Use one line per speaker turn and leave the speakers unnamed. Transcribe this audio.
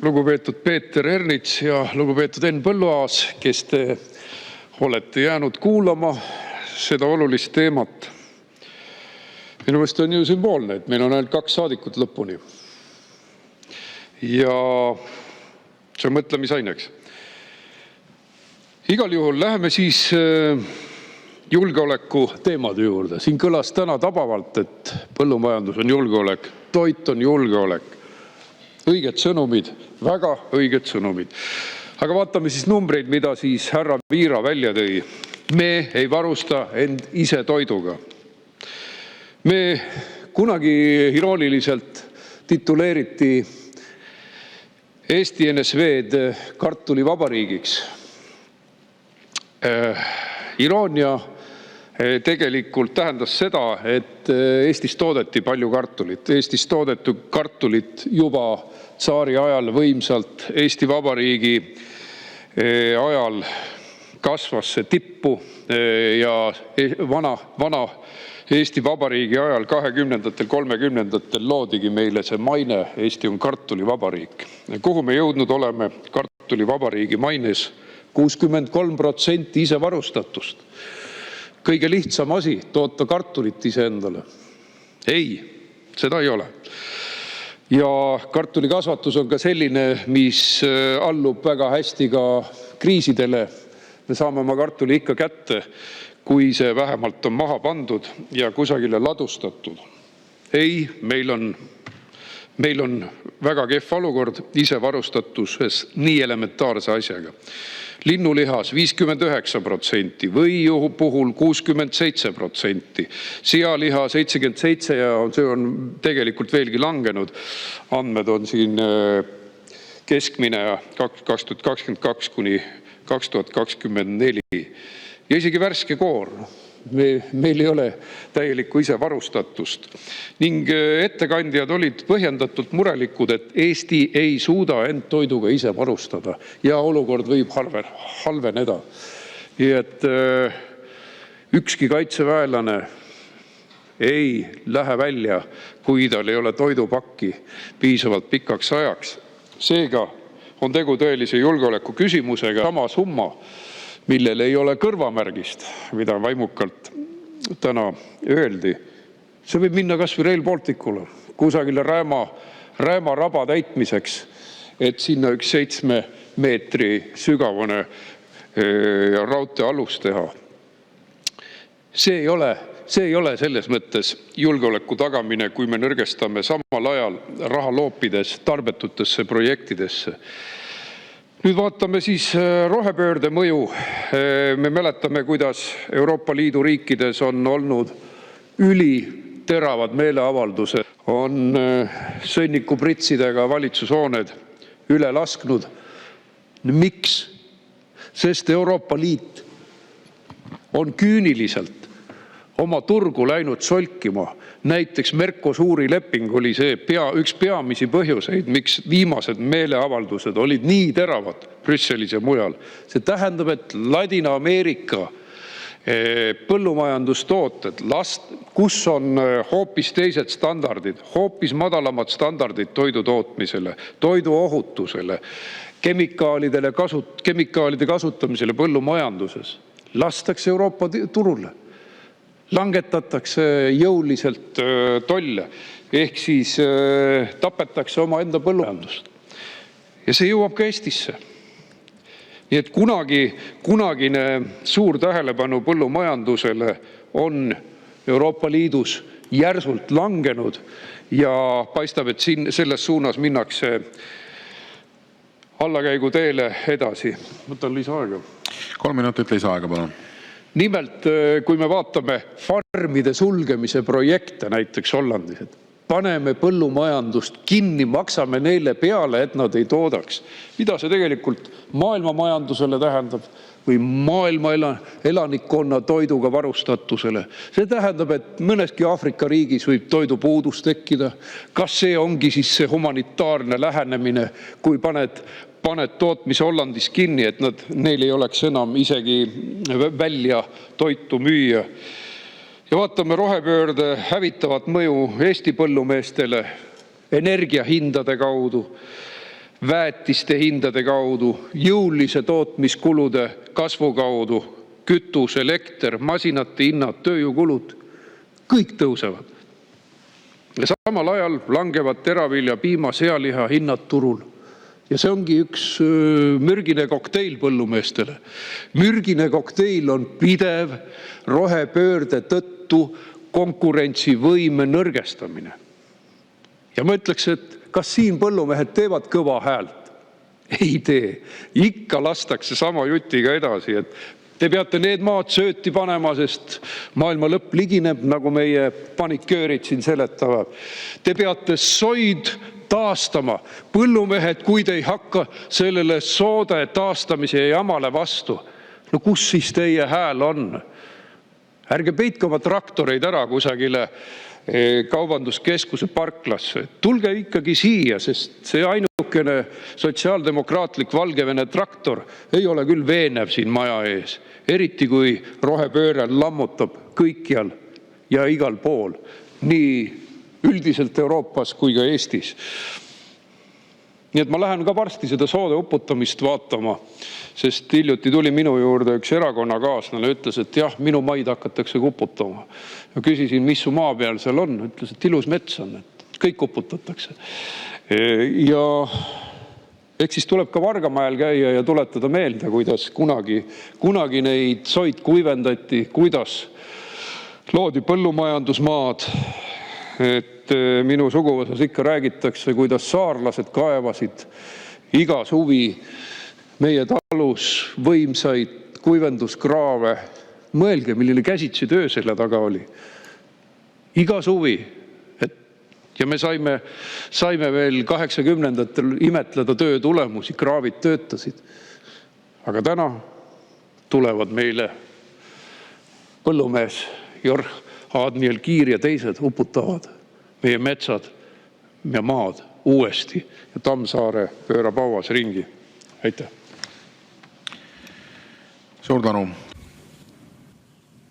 Lugupeetud Peeter Ernits ja lugupeetud Henn Põlluaas, kes te olete jäänud kuulama seda olulist teemat. Minu meelest on ju sümboolne, et meil on ainult 2 saadikut lõpuni. Ja see on mõtlemisaineks. Igal juhul läheme siis julgeoleku teemade juurde. Siin kõlas täna tabavalt, et põllumajandus on julgeolek, toit on julgeolek. Õiged sõnumid, väga õiged sõnumid. Aga vaatame siis numbreid, mida siis härra Viira välja tõi. Me ei varusta end ise toiduga. Me kunagi irooniliselt tituleeriti Eesti NSV-d kartulivabariigiks. Iroonia tegelikult tähendas seda, et Eestis toodeti palju kartulit. Eestis toodetud kartulit juba tsaari ajal võimsalt. Eesti Vabariigi ajal kasvas see tippu ja vana Eesti Vabariigi ajal 20. 30. loodigi meile see maine. Eesti on kartulivabariik. Kuhu me jõudnud oleme kartulivabariigi maines? 63% isevarustatust. Kõige lihtsam asi, toota kartulit iseendale. Ei, seda ei ole. Ja kartulikasvatus on ka selline, mis allub väga hästi ka kriisidele. Me saame oma kartuli ikka kätte, kui see vähemalt on maha pandud ja kusagile ladustatud. Ei, meil on väga kehv olukord isevarustatuses nii elementaarse asjaga. Linnulihas 59%, võiu puhul 67%, sealiha 77% ja see on tegelikult veelgi langenud. Andmed on siin keskmine 2022 kuni 2024 ja isegi värske koor. Meil ei ole täielikku isevarustatust. Ning ettekandjad olid põhjendatult murelikud, et Eesti ei suuda end toiduga ise varustada ja olukord võib halveneda. Nii et ükski kaitseväelane ei lähe välja, kui tal ei ole toidupakki piisavalt pikaks ajaks. Seega on tegu tõelise julgeoleku küsimusega. Sama summa, millel ei ole kõrvamärgist, mida vaimukalt täna öeldi. See võib minna kas või Rail Balticule, kusagile Rääma raba täitmiseks, et sinna üks 7 meetri sügavune raudtee alus teha. See ei ole selles mõttes julgeoleku tagamine, kui me nõrgestame samal ajal raha loopides tarbetutesse projektidesse. Nüüd vaatame siis rohepöörde mõju. Me mäletame, kuidas Euroopa Liidu riikides on olnud üliteravad meeleavaldused. On sõnnikupritsidega valitsushooned üle lasknud. Miks? Sest Euroopa Liit on küüniliselt oma turgu läinud solkima. Näiteks Mercosuri leping oli see üks peamisi põhjuseid, miks viimased meeleavaldused olid nii teravad Brüsselis ja mujal. See tähendab, et Ladina-Ameerika põllumajandustooted, kus on hoopis teised standardid, hoopis madalamad standardid toidu tootmisele, toidu ohutusele, kemikaalide kasutamisele põllumajanduses, lastakse Euroopa turule. Langetatakse jõuliselt tolle, ehk siis tapetakse oma enda põllumajandust. Ja see jõuab ka Eestisse. Nii et kunagine suur tähelepanu põllumajandusele on Euroopa Liidus järsult langenud ja paistab, et selles suunas minnakse allakäigu teele edasi. Võtan lisaaega.
3 minutit lisaaega, palun.
Nimelt, kui me vaatame farmide sulgemise projekte näiteks Hollandis, et paneme põllumajandust kinni, maksame neile peale, et nad ei toodaks. Mida see tegelikult maailma majandusele tähendab või maailma elanikkonna toiduga varustatusele? See tähendab, et mõneski Aafrika riigis võib toidupuudus tekkida. Kas see ongi siis see humanitaarne lähenemine, kui paned tootmise Hollandis kinni, et neil ei oleks enam isegi välja toitu müüa. Ja vaatame rohepöörde hävitavat mõju Eesti põllumeestele energiahindade kaudu. väetiste hindade kaudu, jõulise tootmiskulude kasvu kaudu, kütus, elekter, masinate hinnad, tööjõukulud, kõik tõusevad. Ja samal ajal langevad teravilja, piima, sealiha hinnad turul. Ja see ongi üks mürgine kokteil põllumeestele. Mürgine kokteil on pidev rohepöörde tõttu konkurentsivõime nõrgestamine. Ja ma ütleks, et kas siin põllumehed teevad kõva häält? Ei tee. Ikka lastakse sama jutiga edasi, et te peate need maad sööti panema, sest maailma lõpp ligineb, nagu meie paniköörid siin seletavad. Te peate soid taastama. Põllumehed, kui te ei hakka sellele soode taastamise ja jamale vastu, no kus siis teie hääl on? Ärge peitke oma traktoreid ära kusagile kaubanduskeskuse parklasse. Tulge ikkagi siia, sest see ainukene sotsiaaldemokraatlik Valgevene traktor ei ole küll veenev siin maja ees. Eriti kui rohepööre lammutab kõikjal ja igal pool. Nii üldiselt Euroopas kui ka Eestis. Nii et ma lähen ka varsti seda soode uputamist vaatama, sest hiljuti tuli minu juurde üks erakonnakaaslane, ütles, et jah, minu maid hakatakse uputama. Ja küsisin, mis su maa peal seal on? Ütles, et ilus mets on, et kõik uputatakse. Ja eks siis tuleb ka Vargamäel käia ja tuletada meelde, kuidas kunagi neid soid kuivendati, kuidas loodi põllumajandusmaad. Et minu suguvõsas ikka räägitakse, kuidas saarlased kaevasid iga suvi meie talus võimsaid kuivenduskraave. Mõelge, milline käsitsi töö selle taga oli. Iga suvi. Ja me saime veel 80-ndatel imetleda töö tulemusi, kraavid töötasid. Aga täna tulevad meile põllumees Jorh Aadniel Kiir ja teised uputavad meie metsad ja maad uuesti ja Tammsaare pöörab hauas ringi. Aitäh!
Suur tänu!